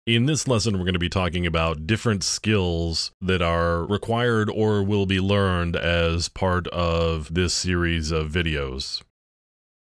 In this lesson, we're going to be talking about different skills that are required or will be learned as part of this series of videos.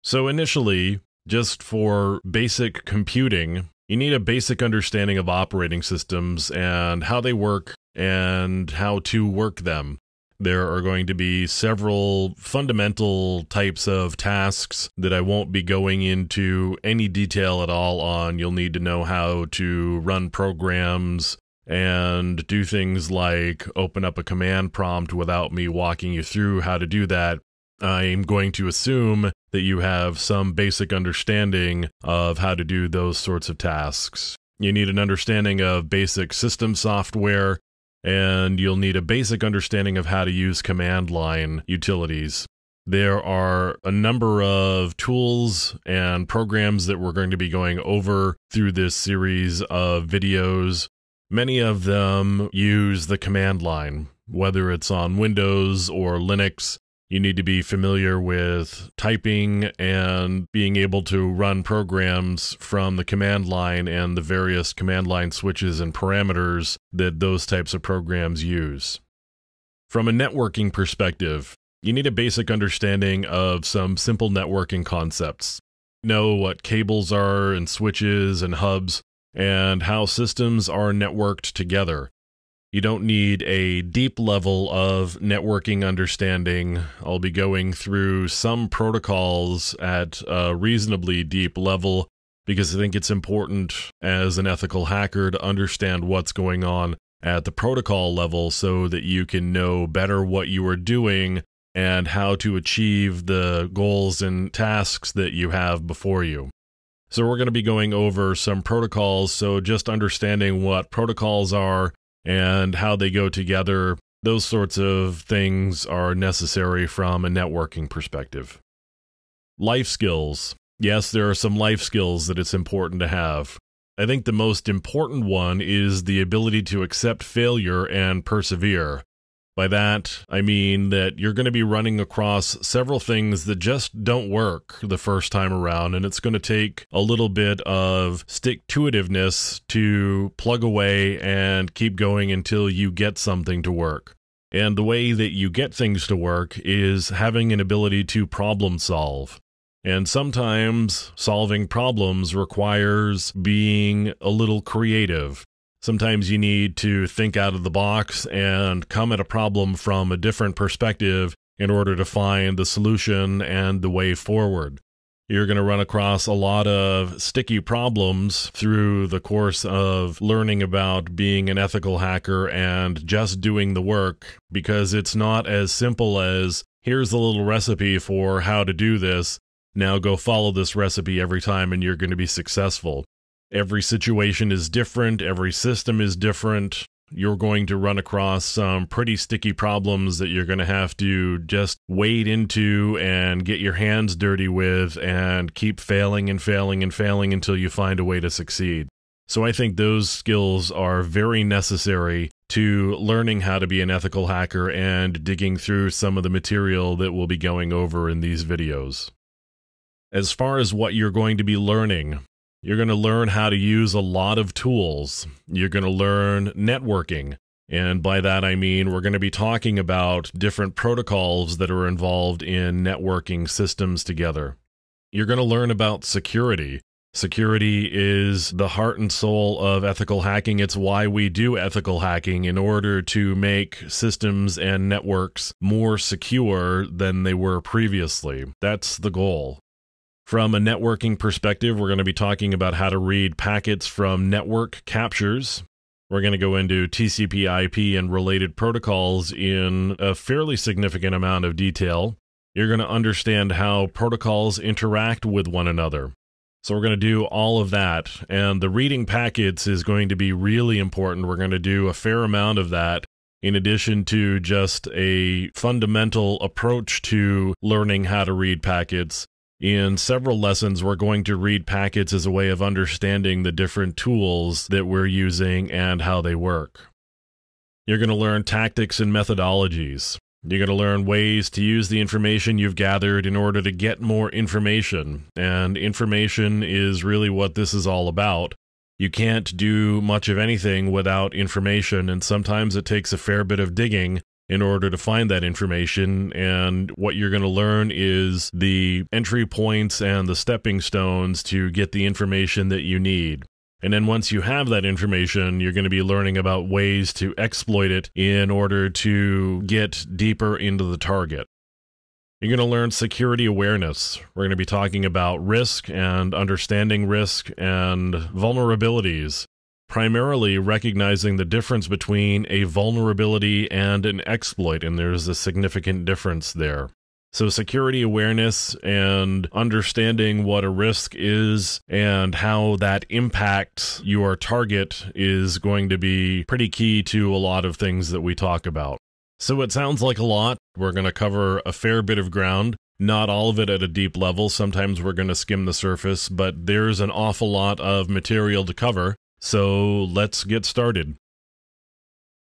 So initially, just for basic computing, you need a basic understanding of operating systems and how they work and how to work them. There are going to be several fundamental types of tasks that I won't be going into any detail at all on. You'll need to know how to run programs and do things like open up a command prompt without me walking you through how to do that. I'm going to assume that you have some basic understanding of how to do those sorts of tasks. You need an understanding of basic system software, and you'll need a basic understanding of how to use command line utilities. There are a number of tools and programs that we're going to be going over through this series of videos. Many of them use the command line, whether it's on Windows or Linux. You need to be familiar with typing and being able to run programs from the command line and the various command line switches and parameters that those types of programs use. From a networking perspective, you need a basic understanding of some simple networking concepts. Know what cables are and switches and hubs and how systems are networked together. You don't need a deep level of networking understanding. I'll be going through some protocols at a reasonably deep level because I think it's important as an ethical hacker to understand what's going on at the protocol level so that you can know better what you are doing and how to achieve the goals and tasks that you have before you. So we're going to be going over some protocols, so just understanding what protocols are and how they go together, those sorts of things are necessary from a networking perspective. Life skills. Yes, there are some life skills that it's important to have. I think the most important one is the ability to accept failure and persevere. By that, I mean that you're going to be running across several things that just don't work the first time around, and it's going to take a little bit of stick-to-itiveness to plug away and keep going until you get something to work. And the way that you get things to work is having an ability to problem solve. And sometimes solving problems requires being a little creative. Sometimes you need to think out of the box and come at a problem from a different perspective in order to find the solution and the way forward. You're going to run across a lot of sticky problems through the course of learning about being an ethical hacker and just doing the work, because it's not as simple as, here's a little recipe for how to do this, now go follow this recipe every time and you're going to be successful. Every situation is different, every system is different. You're going to run across some pretty sticky problems that you're going to have to just wade into and get your hands dirty with and keep failing and failing and failing until you find a way to succeed. So I think those skills are very necessary to learning how to be an ethical hacker and digging through some of the material that we'll be going over in these videos. As far as what you're going to be learning, you're going to learn how to use a lot of tools. You're going to learn networking. And by that I mean we're going to be talking about different protocols that are involved in networking systems together. You're going to learn about security. Security is the heart and soul of ethical hacking. It's why we do ethical hacking, in order to make systems and networks more secure than they were previously. That's the goal. From a networking perspective, we're going to be talking about how to read packets from network captures. We're going to go into TCP/IP and related protocols in a fairly significant amount of detail. You're going to understand how protocols interact with one another. So we're going to do all of that, and the reading packets is going to be really important. We're going to do a fair amount of that, in addition to just a fundamental approach to learning how to read packets. In several lessons, we're going to read packets as a way of understanding the different tools that we're using and how they work. You're going to learn tactics and methodologies. You're going to learn ways to use the information you've gathered in order to get more information. And information is really what this is all about. You can't do much of anything without information, and sometimes it takes a fair bit of digging in order to find that information. And what you're going to learn is the entry points and the stepping stones to get the information that you need. And then once you have that information, you're going to be learning about ways to exploit it in order to get deeper into the target. You're going to learn security awareness. We're going to be talking about risk and understanding risk and vulnerabilities, primarily recognizing the difference between a vulnerability and an exploit, and there's a significant difference there. So security awareness and understanding what a risk is and how that impacts your target is going to be pretty key to a lot of things that we talk about. So it sounds like a lot. We're going to cover a fair bit of ground, not all of it at a deep level. Sometimes we're going to skim the surface, but there's an awful lot of material to cover. So let's get started.